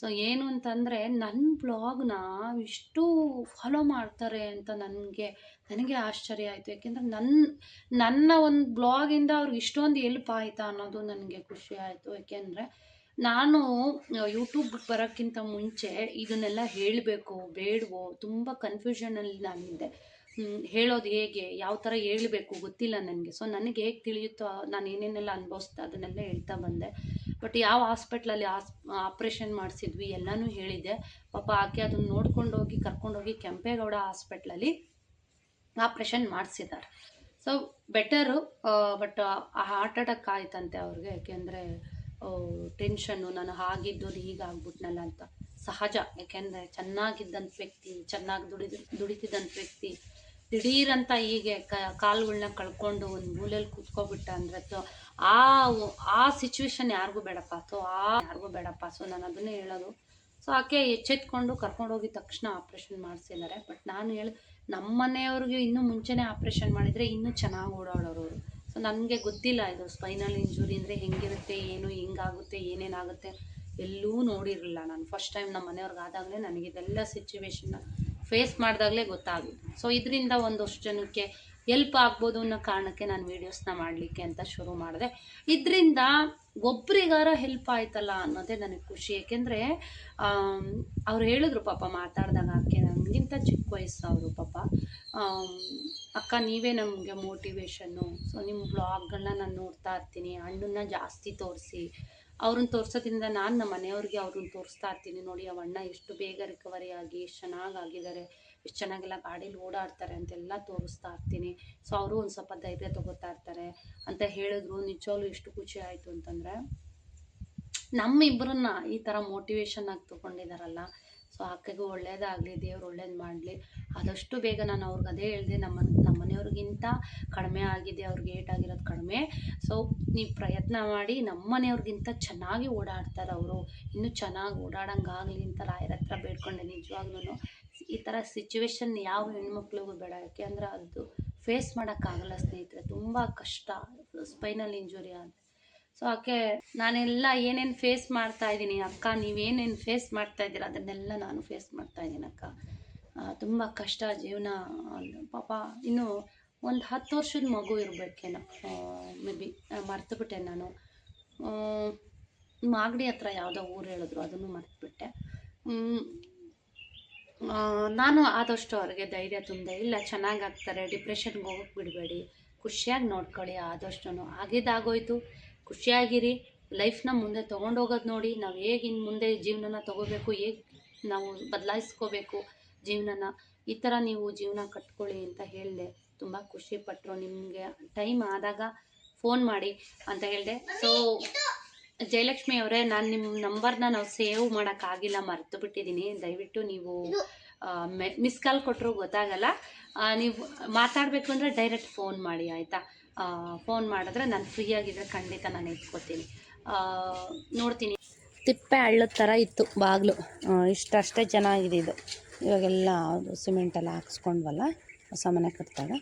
ಸೊ ಏನು ಅಂತಂದರೆ ನನ್ನ ಬ್ಲಾಗ್ನ ಇಷ್ಟು ಫಾಲೋ ಮಾಡ್ತಾರೆ ಅಂತ ನನಗೆ ಆಶ್ಚರ್ಯ ಆಯಿತು. ಯಾಕೆಂದರೆ ನನ್ನ ಒಂದು ಬ್ಲಾಗಿಂದ ಅವ್ರಿಗೆ ಇಷ್ಟೊಂದು ಹೆಲ್ಪ್ ಆಯಿತಾ ಅನ್ನೋದು ನನಗೆ ಖುಷಿ ಆಯಿತು. ಯಾಕೆಂದರೆ ನಾನು ಯೂಟ್ಯೂಬ್ಗೆ ಬರೋಕ್ಕಿಂತ ಮುಂಚೆ ಇದನ್ನೆಲ್ಲ ಹೇಳಬೇಕು ಬೇಡವೋ ತುಂಬ ಕನ್ಫ್ಯೂಷನಲ್ಲಿ ನಾನಿದ್ದೆ. ಹೇಳೋದು ಹೇಗೆ, ಯಾವ ಥರ ಹೇಳಬೇಕು ಗೊತ್ತಿಲ್ಲ ನನಗೆ. ಸೊ ನನಗೆ ಹೇಗೆ ತಿಳಿಯುತ್ತೋ ನಾನು ಏನೇನೆಲ್ಲ ಅನುಭವಿಸ್ದೆ ಅದನ್ನೆಲ್ಲ ಹೇಳ್ತಾ ಬಂದೆ. ಬಟ್ ಯಾವ ಹಾಸ್ಪಿಟ್ಲಲ್ಲಿ ಆಪ್ರೇಷನ್ ಮಾಡಿಸಿದ್ವಿ ಎಲ್ಲನೂ ಹೇಳಿದ್ದೆ. ಪಾಪ ಆಕೆ ಅದನ್ನು ನೋಡ್ಕೊಂಡೋಗಿ ಕರ್ಕೊಂಡೋಗಿ ಕೆಂಪೇಗೌಡ ಹಾಸ್ಪಿಟ್ಲಲ್ಲಿ ಆಪ್ರೇಷನ್ ಮಾಡಿಸಿದ್ದಾರೆ. So better. But heart attack ಆಯ್ತಂತೆ ಅವ್ರಿಗೆ. ಯಾಕೆಂದರೆ ಟೆನ್ಷನ್ನು, ನಾನು ಆಗಿದ್ದು ಹೀಗಾಗ್ಬಿಟ್ನಲ್ಲ ಅಂತ. ಸಹಜ, ಯಾಕೆಂದರೆ ಚೆನ್ನಾಗಿದ್ದಂಥ ವ್ಯಕ್ತಿ, ಚೆನ್ನಾಗಿ ದುಡಿತಿದ್ದಂಥ ವ್ಯಕ್ತಿ ದಿಢೀರಂತ ಹೀಗೆ ಕಾಲುಗಳನ್ನ ಕಳ್ಕೊಂಡು ಒಂದು ಮೂಲೆಯಲ್ಲಿ ಕೂತ್ಕೊಬಿಟ್ಟ ಅಂದರೆ ಆ ಸಿಚುವೇಶನ್ ಯಾರಿಗೂ ಬೇಡಪ್ಪ. ಯಾರಿಗೂ ಬೇಡಪ್ಪ. ಸೊ ನಾನು ಅದನ್ನೇ ಹೇಳೋದು. ಸೊ ಆಕೆ ಎಚ್ಚೆತ್ಕೊಂಡು ಕರ್ಕೊಂಡೋಗಿ ತಕ್ಷಣ ಆಪ್ರೇಷನ್ ಮಾಡಿಸಿದ್ದಾರೆ. ಬಟ್ ನಾನು ನಮ್ಮ ಮನೆಯವ್ರಿಗೆ ಇನ್ನೂ ಮುಂಚೆನೇ ಆಪ್ರೇಷನ್ ಮಾಡಿದರೆ ಇನ್ನೂ ಚೆನ್ನಾಗಿ ಓಡಾಡೋರು. ಸೊ ನನಗೆ ಗೊತ್ತಿಲ್ಲ ಇದು ಸ್ಪೈನಲ್ ಇಂಜುರಿ ಅಂದರೆ ಹೆಂಗಿರುತ್ತೆ, ಏನು ಹಿಂಗಾಗುತ್ತೆ, ಏನೇನಾಗುತ್ತೆ ಎಲ್ಲೂ ನೋಡಿರಲಿಲ್ಲ ನಾನು. ಫಸ್ಟ್ ಟೈಮ್ ನಮ್ಮ ಮನೆಯವ್ರಿಗೆ ಆದಾಗಲೇ ನನಗಿದೆಲ್ಲ ಸಿಚುವೇಶನ್ನ ಫೇಸ್ ಮಾಡಿದಾಗಲೇ ಗೊತ್ತಾಗುತ್ತೆ. ಸೊ ಇದರಿಂದ ಒಂದಷ್ಟು ಜನಕ್ಕೆ ಹೆಲ್ಪ್ ಆಗ್ಬೋದು ಅನ್ನೋ ಕಾರಣಕ್ಕೆ ನಾನು ವೀಡಿಯೋಸ್ನ ಮಾಡಲಿಕ್ಕೆ ಅಂತ ಶುರು ಮಾಡಿದೆ. ಇದರಿಂದ ಒಬ್ರಿಗಾರ ಹೆಲ್ಪ್ ಆಯ್ತಲ್ಲ ಅನ್ನೋದೇ ನನಗೆ ಖುಷಿ. ಏಕೆಂದರೆ ಅವ್ರು ಹೇಳಿದ್ರು ಪಾಪ ಮಾತಾಡಿದಾಗ, ಆಕೆ ನನಗಿಂತ ಚಿಕ್ಕ ವಯಸ್ಸು ಅವರು ಪಾಪ. ಅಕ್ಕ ನೀವೇ ನಮಗೆ ಮೋಟಿವೇಶನ್ನು. ಸೊ ನಿಮ್ಮ ಬ್ಲಾಗ್ಗಳನ್ನ ನಾನು ನೋಡ್ತಾ ಇರ್ತೀನಿ, ಅಣ್ಣನ್ನ ಜಾಸ್ತಿ ತೋರಿಸಿ. ಅವ್ರನ್ನ ತೋರಿಸೋದ್ರಿಂದ ನಾನು ನಮ್ಮ ಮನೆಯವ್ರಿಗೆ ಅವ್ರನ್ನ ತೋರಿಸ್ತಾ ಇರ್ತೀನಿ. ನೋಡಿ ಆ ಅಣ್ಣ ಎಷ್ಟು ಬೇಗ ರಿಕವರಿ ಆಗಿ ಎಷ್ಟು ಚೆನ್ನಾಗಾಗಿದ್ದಾರೆ, ಎಷ್ಟು ಚೆನ್ನಾಗೆಲ್ಲ ಗಾಡೀಲಿ ಓಡಾಡ್ತಾರೆ ಅಂತೆಲ್ಲ ತೋರಿಸ್ತಾ ಇರ್ತೀನಿ. ಸೊ ಅವರು ಒಂದು ಸ್ವಲ್ಪ ಧೈರ್ಯ ತೊಗೋತಾ ಇರ್ತಾರೆ ಅಂತ ಹೇಳಿದ್ರು. ನಿಜವಾಗ್ಲೂ ಎಷ್ಟು ಖುಷಿ ಆಯಿತು ಅಂತಂದರೆ ನಮ್ಮಿಬ್ಬರನ್ನ ಈ ಥರ ಮೋಟಿವೇಶನ್ ಆಗಿ ತೊಗೊಂಡಿದ್ದಾರಲ್ಲ. ಸೊ ಆಕೆಗೂ ಒಳ್ಳೇದಾಗಲಿ, ದೇವ್ರು ಒಳ್ಳೇದು ಮಾಡಲಿ. ಆದಷ್ಟು ಬೇಗ ನಾನು ಅವ್ರಿಗೆ ಅದೇ ಹೇಳಿದೆ, ನಮ್ಮ ಮನೆಯವ್ರಿಗಿಂತ ಕಡಿಮೆ ಆಗಿದೆ, ಅವ್ರಿಗೆ ಏಟಾಗಿರೋದು ಕಡಿಮೆ. ಸೊ ನೀವು ಪ್ರಯತ್ನ ಮಾಡಿ, ನಮ್ಮ ಮನೆಯವ್ರಿಗಿಂತ ಚೆನ್ನಾಗಿ ಓಡಾಡ್ತಾರೆ ಅವರು, ಇನ್ನೂ ಚೆನ್ನಾಗಿ ಓಡಾಡೋಂಗಾಗಲಿ ಅಂತ ರಾಯರ ಹತ್ರ ಬೇಡ್ಕೊಂಡೆ. ನಿಜವಾಗ್ಲೂ ಈ ಥರ ಸಿಚುವೇಶನ್ ಯಾವ ಹೆಣ್ಮಕ್ಳಿಗೂ ಬೇಡ. ಯಾಕೆ ಅಂದರೆ ಅದು ಫೇಸ್ ಮಾಡೋಕ್ಕಾಗಲ್ಲ ಸ್ನೇಹಿತರೆ, ತುಂಬ ಕಷ್ಟ ಸ್ಪೈನಲ್ ಇಂಜುರಿ ಅಂತ. ಸೊ ಆಕೆ ನಾನೆಲ್ಲ ಏನೇನು ಫೇಸ್ ಮಾಡ್ತಾಯಿದ್ದೀನಿ ಅಕ್ಕ, ನೀವೇನೇನು ಫೇಸ್ ಮಾಡ್ತಾಯಿದ್ದೀರ ಅದನ್ನೆಲ್ಲ ನಾನು ಫೇಸ್ ಮಾಡ್ತಾಯಿದ್ದೀನಿ ಅಕ್ಕ ತುಂಬ ಕಷ್ಟ ಜೀವನ. ಪಾಪ ಇನ್ನು ಒಂದು 10 ವರ್ಷದ ಮಗು ಇರಬೇಕೇನೋ, ಮೇ ಬಿ ಮರ್ತುಬಿಟ್ಟೆ ನಾನು. ಮಾಗಡಿ ಹತ್ರ ಯಾವುದೋ ಊರು ಹೇಳಿದ್ರು, ಅದನ್ನು ಮರ್ತುಬಿಟ್ಟೆ. ನಾನು ಆದಷ್ಟು ಅವ್ರಿಗೆ ಧೈರ್ಯ ತುಂಬಿದೆ, ಇಲ್ಲ ಚೆನ್ನಾಗಾಗ್ತಾರೆ, ಡಿಪ್ರೆಷನ್ಗೆ ಹೋಗಕ್ಕೆ ಬಿಡಬೇಡಿ, ಖುಷಿಯಾಗಿ ನೋಡ್ಕೊಳ್ಳಿ, ಆದಷ್ಟು ಆಗಿದ್ದಾಗೋಯ್ತು, ಖುಷಿಯಾಗಿರಿ, ಲೈಫ್ನ ಮುಂದೆ ತೊಗೊಂಡೋಗೋದು ನೋಡಿ. ನಾವು ಹೇಗೆ ಇನ್ನು ಮುಂದೆ ಜೀವನನ ತೊಗೋಬೇಕು, ಹೇಗೆ ನಾವು ಬದಲಾಯಿಸ್ಕೋಬೇಕು ಜೀವನನ, ಈ ಥರ ನೀವು ಜೀವನ ಕಟ್ಕೊಳ್ಳಿ ಅಂತ ಹೇಳಿದೆ. ತುಂಬ ಖುಷಿಪಟ್ಟರು. ನಿಮಗೆ ಟೈಮ್ ಆದಾಗ ಫೋನ್ ಮಾಡಿ ಅಂತ ಹೇಳಿದೆ. ಸೊ ಜಯಲಕ್ಷ್ಮಿ ಅವರೇ, ನಾನು ನಿಮ್ಮ ನಂಬರ್ನ ನಾವು ಸೇವ್ ಮಾಡೋಕ್ಕಾಗಿಲ್ಲ, ಮರೆತು ಬಿಟ್ಟಿದ್ದೀನಿ. ದಯವಿಟ್ಟು ನೀವು ಮಿಸ್ ಕಾಲ್ ಕೊಟ್ಟರು ಗೊತ್ತಾಗಲ್ಲ. ನೀವು ಮಾತಾಡಬೇಕು ಅಂದರೆ ಡೈರೆಕ್ಟ್ ಫೋನ್ ಮಾಡಿ, ಆಯಿತಾ? ಫೋನ್ ಮಾಡಿದ್ರೆ ನಾನು ಫ್ರೀಯಾಗಿದ್ದರೆ ಖಂಡಿತ ನಾನು ಎತ್ಕೋತೀನಿ, ನೋಡ್ತೀನಿ. ತಿಪ್ಪೆ ಹಳ್ಳದ ಥರ ಇತ್ತು ಬಾಗಿಲು, ಇಷ್ಟಷ್ಟೇ ಚೆನ್ನಾಗಿದೆ ಇದು. ಇವಾಗೆಲ್ಲ ಅದು ಸಿಮೆಂಟೆಲ್ಲ ಹಾಕ್ಸ್ಕೊಂಡ್ವಲ್ಲ ಹೊಸ ಮನೆ ಕಟ್ಟಿದಾಗ.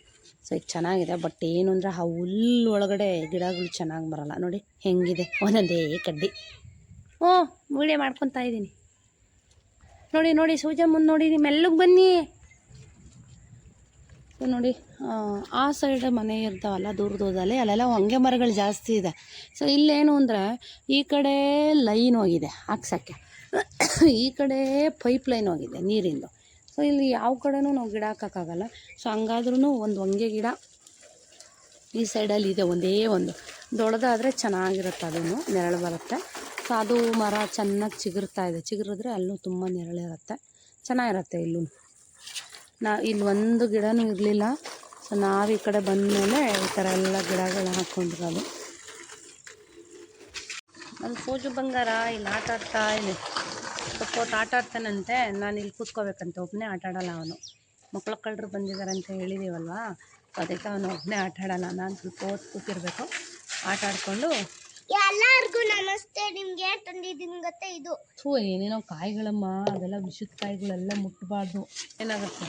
ಸೊ ಇದು ಚೆನ್ನಾಗಿದೆ. ಬಟ್ ಏನು ಅಂದರೆ ಆ ಹುಲ್ಲು ಒಳಗಡೆ ಗಿಡಗಳು ಚೆನ್ನಾಗಿ ಬರೋಲ್ಲ. ನೋಡಿ ಹೆಂಗಿದೆ, ಒಂದೊಂದೇ ಕಡ್ಡಿ. ವೀಡಿಯೋ ಮಾಡ್ಕೊತಾ ಇದ್ದೀನಿ ನೋಡಿ. ನೋಡಿ ಸೂಜ ಮುಂದೆ ನೋಡಿ, ಮೆಲ್ಲಗೆ ಬನ್ನಿ. ಸೊ ನೋಡಿ, ಆ ಸೈಡ್ ಮನೆ ಇರ್ತಾವಲ್ಲ ದೂರದಲ್ಲಿ, ಅಲ್ಲೆಲ್ಲ ಹೊಂಗೆ ಮರಗಳು ಜಾಸ್ತಿ ಇದೆ. ಸೊ ಇಲ್ಲೇನು ಅಂದರೆ ಈ ಕಡೆ ಲೈನ್ ಹೋಗಿದೆ ಹಾಕ್ಸೋಕ್ಕೆ, ಈ ಕಡೆ ಪೈಪ್ ಲೈನ್ ಹೋಗಿದೆ ನೀರಿಂದು. ಸೊ ಇಲ್ಲಿ ಯಾವ ಕಡೆನೂ ನಾವು ಗಿಡ ಹಾಕೋಕ್ಕಾಗಲ್ಲ. ಸೊ ಹಂಗಾದ್ರೂ ಒಂದು ಹೊಂಗೆ ಗಿಡ ಈ ಸೈಡಲ್ಲಿ ಇದೆ, ಒಂದೇ ಒಂದು. ದೊಡ್ಡದಾದರೆ ಚೆನ್ನಾಗಿರುತ್ತೆ, ಅದನ್ನು ನೆರಳು ಬರುತ್ತೆ. ಸೊ ಅದು ಮರ ಚೆನ್ನಾಗಿ ಚಿಗುರಿದ್ರೆ ಅಲ್ಲೂ ತುಂಬ ನೆರಳಿರುತ್ತೆ, ಚೆನ್ನಾಗಿರುತ್ತೆ. ಇಲ್ಲೂ ಇಲ್ಲಿ ಒಂದು ಗಿಡನೂ ಇರಲಿಲ್ಲ. ಸೊ ನಾವು ಈ ಕಡೆ ಬಂದಮೇಲೆ ಈ ಥರ ಎಲ್ಲ ಗಿಡಗಳು ಹಾಕ್ಕೊಂಡಿರೋದು. ನಮ್ಮ ಸೂಜು ಬಂಗಾರ ಇಲ್ಲಿ ಆಟ ಆಡ್ತಾ ಇದೆ. ಸ್ವಲ್ಪ ಹೊತ್ತು ಆಟ ಆಡ್ತಾನಂತೆ, ನಾನು ಇಲ್ಲಿ ಕೂತ್ಕೋಬೇಕಂತೆ. ಒಬ್ಬನೇ ಆಟ ಆಡೋಲ್ಲ ಅವನು. ಮಕ್ಕಳು ಕಳ್ಳರು ಬಂದಿದ್ದಾರೆ ಅಂತ ಹೇಳಿದ್ದೀವಲ್ವಾ, ಅದಕ್ಕೆ ಅವನು ಒಬ್ಬನೇ ಆಟ ಆಡೋಲ್ಲ. ನಾನು ಸ್ವಲ್ಪ ಹೊತ್ತು ಕೂತಿರ್ಬೇಕು, ಆಟ ಆಡಿಕೊಂಡು. ಎಲ್ಲರಿಗೂ ನಮಸ್ತೆ. ನಿಮ್ಗೆ ತಂದಿದ್ದೀನಿ ಗೊತ್ತಾ ಇದು? ಏನೇನೋ ಕಾಯಿಗಳಮ್ಮ, ಅದೆಲ್ಲ ವಿಷದ ಕಾಯಿಗಳೆಲ್ಲ ಮುಟ್ಟಬಾರ್ದು, ಏನಾಗುತ್ತೆ.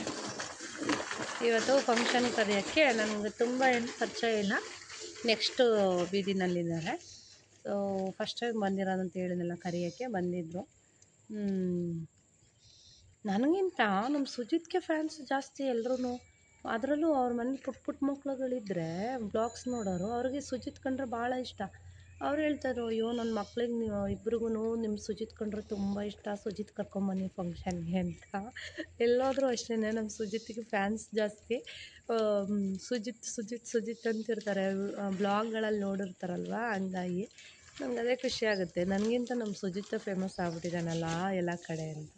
ಇವತ್ತು ಫಂಕ್ಷನ್ ಕರೆಯೋಕ್ಕೆ ನನಗೆ ತುಂಬ ಏನು ಪರಿಚಯ ಇಲ್ಲ, ನೆಕ್ಸ್ಟು ಬೀದಿನಲ್ಲಿದ್ದಾರೆ. ಸೊ ಫಸ್ಟ್ ಟೈಮ್ ಬಂದಿರೋದಂತ ಹೇಳಿದ್ನಲ್ಲ, ಕರೆಯೋಕ್ಕೆ ಬಂದಿದ್ದರು. ನನಗಿಂತ ನಮ್ಮ ಸುಜಿತ್ಗೆ ಫ್ಯಾನ್ಸ್ ಜಾಸ್ತಿ ಎಲ್ರೂ. ಅದರಲ್ಲೂ ಅವ್ರ ಮನೇಲಿ ಪುಟ್ಟ ಮಕ್ಳುಗಳಿದ್ದರೆ ಬ್ಲಾಗ್ಸ್ ನೋಡೋರು, ಅವ್ರಿಗೆ ಸುಜಿತ್ ಕಂಡ್ರೆ ಭಾಳ ಇಷ್ಟ. ಅವ್ರು ಹೇಳ್ತಾಯಿದ್ರು, ಅಯ್ಯೋ ನನ್ನ ಮಕ್ಳಿಗೆ ನೀವು ಇಬ್ರಿಗೂ ನಿಮ್ಮ ಸುಜಿತ್ ಕಂಡ್ರೆ ತುಂಬ ಇಷ್ಟ, ಸುಜಿತ್ ಕರ್ಕೊಂಬನ್ನಿ ಫಂಕ್ಷನ್ಗೆ ಅಂತ. ಎಲ್ಲೋದ್ರೂ ಅಷ್ಟೇ, ನಮ್ಮ ಸುಜಿತ್ಗೆ ಫ್ಯಾನ್ಸ್ ಜಾಸ್ತಿ. ಸುಜಿತ್ ಅಂತಿರ್ತಾರೆ, ಬ್ಲಾಗ್ಗಳಲ್ಲಿ ನೋಡಿರ್ತಾರಲ್ವ, ಹಂಗಾಗಿ ನಂಗೆ ಅದೇ ಖುಷಿ ಆಗುತ್ತೆ. ನನಗಿಂತ ನಮ್ಮ ಸುಜಿತ್ ಫೇಮಸ್ ಆಗ್ಬಿಟ್ಟಿದ್ದಾನಲ್ಲ ಎಲ್ಲ ಕಡೆ ಅಂತ.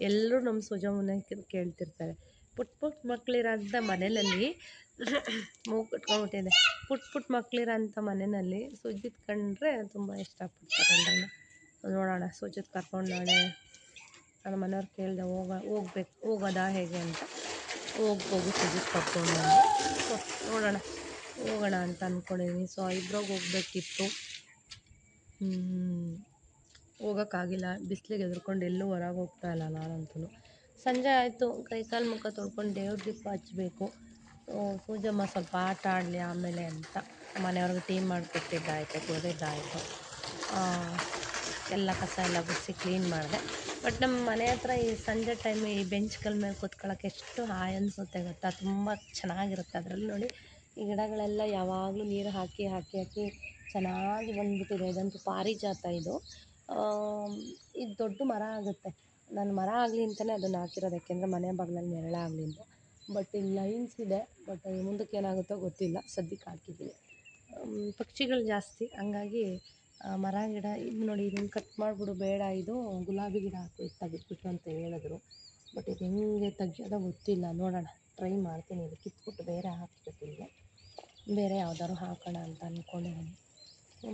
ಎಲ್ಲರೂ ನಮ್ಮ ಸುಜಮ್ಮನ ಕೇಳ್ತಿರ್ತಾರೆ. ಪುಟ್ಟ ಮಕ್ಕಳಿರೋಂಥ ಮನೆಯಲ್ಲಿ ಮೂಗು ಕಟ್ಕೊಂಡ್ಬಿಟ್ಟಿದೆ. ಪುಟ್ಟ ಮಕ್ಕಳಿರೋಂಥ ಮನೆಯಲ್ಲಿ ಸುಜಿತ್ ಕಂಡ್ರೆ ತುಂಬ ಇಷ್ಟಪಡ್ತಾರೆ ಎಲ್ಲರೂ. ನೋಡೋಣ, ಸುಜಿತ್ ಕರ್ಕೊಂಡು ನಾಳೆ ನನ್ನ ಮನೆಯವ್ರು ಕೇಳಿದೆ, ಹೋಗೋದಾ ಹೇಗೆ ಅಂತ. ಹೋಗು ಸುಜಿತ್ ಕರ್ಕೊಂಡು ನೋಡೋಣ, ಹೋಗೋಣ ಅಂತ ಅಂದ್ಕೊಂಡಿದ್ದೀನಿ. ಸೊ ಇಬ್ರಾಗ ಹೋಗ್ಬೇಕಿತ್ತು, ಹೋಗೋಕ್ಕಾಗಿಲ್ಲ. ಬಿಸಿಲಿಗೆ ಹೆದರ್ಕೊಂಡು ಎಲ್ಲೂ ಹೊರಗೆ ಹೋಗ್ತಾ ಇಲ್ಲ ನಾನಂತೂ. ಸಂಜೆ ಆಯಿತು, ಕೈಕಾಲು ಮುಖ ತೊಳ್ಕೊಂಡು ದೇವ್ರ ದೀಪ ಹಚ್ಚಬೇಕು. ಪೂಜಮ್ಮ ಸ್ವಲ್ಪ ಆಟ ಆಡಲಿ ಆಮೇಲೆ ಅಂತ ಮನೆಯವ್ರಿಗೆ ಟೀ ಮಾಡಿಕೊಟ್ಟಿದ್ದಾಯಿತು, ಕುಡಿದಿದ್ದಾಯಿತು. ಎಲ್ಲ ಕಸ ಎಲ್ಲ ಗುಡಿಸಿ ಕ್ಲೀನ್ ಮಾಡಿದೆ. ಬಟ್ ನಮ್ಮ ಮನೆ ಹತ್ರ ಈ ಸಂಜೆ ಟೈಮ್ ಈ ಬೆಂಚ್ಗಳ ಮೇಲೆ ಕೂತ್ಕೊಳ್ಳೋಕೆ ಎಷ್ಟು ಹಾಯ್ ಅನಿಸುತ್ತೆ ಗೊತ್ತಾ, ತುಂಬ ಚೆನ್ನಾಗಿರುತ್ತೆ. ಅದರಲ್ಲಿ ನೋಡಿ, ಈ ಗಿಡಗಳೆಲ್ಲ ಯಾವಾಗಲೂ ನೀರು ಹಾಕಿ ಚೆನ್ನಾಗಿ ಬಂದುಬಿಟ್ಟಿದೆ. ಇದಂತೂ ಪಾರಿಜಾತ. ಇದು ದೊಡ್ಡ ಮರ ಆಗುತ್ತೆ. ನಾನು ಮರ ಆಗಲಿ ಅಂತಲೇ ಅದನ್ನು ಹಾಕಿರೋದು, ಯಾಕೆಂದರೆ ಮನೆ ಬಾಗಿಲಲ್ಲಿ ನೆರಳಾಗಲಿ ಅಂತ. ಬಟ್ ಇಲ್ಲಿ ಲೈನ್ಸ್ ಇದೆ, ಬಟ್ ಮುಂದಕ್ಕೆ ಏನಾಗುತ್ತೋ ಗೊತ್ತಿಲ್ಲ, ಸದ್ಯಕ್ಕೆ ಹಾಕಿದ್ದೀನಿ. ಪಕ್ಷಿಗಳು ಜಾಸ್ತಿ, ಹಂಗಾಗಿ ಮರ ಗಿಡ ಇದು ನೋಡಿ, ಇದನ್ನು ಕಟ್ ಮಾಡಿಬಿಡು, ಬೇಡ, ಇದು ಗುಲಾಬಿ ಗಿಡ ತೆಗೆದ್ಬಿಟ್ಟು ಅಂತ ಹೇಳಿದ್ರು. ಬಟ್ ಇದು ಹೆಂಗೆ ತೆಗಿಯೋದೋ ಗೊತ್ತಿಲ್ಲ, ನೋಡೋಣ, ಟ್ರೈ ಮಾಡ್ತೀನಿ. ಇದು ಕಿತ್ಬಿಟ್ಟು ಬೇರೆ ಹಾಕ್ಬೇಕು, ಇಲ್ಲಿಗೆ ಬೇರೆ ಯಾವ್ದಾದ್ರು ಹಾಕೋಣ ಅಂತ ಅಂದ್ಕೊಂಡಿದ್ದೀನಿ.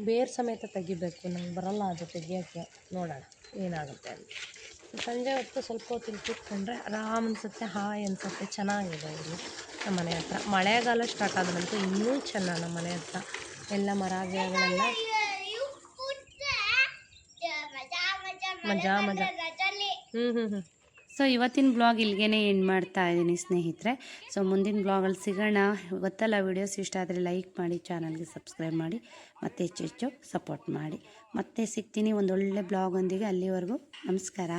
ಬೇರು ಸಮೇತ ತೆಗಿಬೇಕು, ನಂಗೆ ಬರೋಲ್ಲ ಅದು ತೆಗಿಯೋಕ್ಕೆ. ನೋಡೋಣ ಏನಾಗುತ್ತೆ ಅಂತ. ಸಂಜೆ ಹೊತ್ತು ಸ್ವಲ್ಪ ಹೊತ್ತು ಇಲ್ಲಿ ಕೂತ್ಕೊಂಡ್ರೆ ಆರಾಮ್ ಅನಿಸುತ್ತೆ, ಹಾಯ್ ಅನಿಸುತ್ತೆ, ಚೆನ್ನಾಗಿದೆ ಇಲ್ಲಿ ನಮ್ಮ ಮನೆ ಹತ್ರ. ಮಳೆಗಾಲ ಸ್ಟಾರ್ಟ್ ಆದ್ರಂತೂ ಇನ್ನೂ ಚೆನ್ನಾಗಿ ನಮ್ಮ ಮನೆ ಹತ್ರ ಎಲ್ಲ ಮರ ಗಿಡಗಳೆಲ್ಲ ಮಜಾ. ಸೊ ಇವತ್ತಿನ ಬ್ಲಾಗ್ ಇಲ್ಲಿಗೆ ಎಂಡ್ ಮಾಡ್ತಾ ಇದ್ದೀನಿ ಸ್ನೇಹಿತರೆ. ಸೊ ಮುಂದಿನ ಬ್ಲಾಗಲ್ಲಿ ಸಿಗೋಣ. ಗೊತ್ತಲ್ಲ, ವೀಡಿಯೋಸ್ ಇಷ್ಟ ಆದರೆ ಲೈಕ್ ಮಾಡಿ, ಚಾನಲ್ಗೆ ಸಬ್ಸ್ಕ್ರೈಬ್ ಮಾಡಿ, ಮತ್ತು ಹೆಚ್ಚು ಸಪೋರ್ಟ್ ಮಾಡಿ. ಮತ್ತೆ ಸಿಗ್ತೀನಿ ಒಂದೊಳ್ಳೆ ಬ್ಲಾಗೊಂದಿಗೆ. ಅಲ್ಲಿವರೆಗೂ ನಮಸ್ಕಾರ.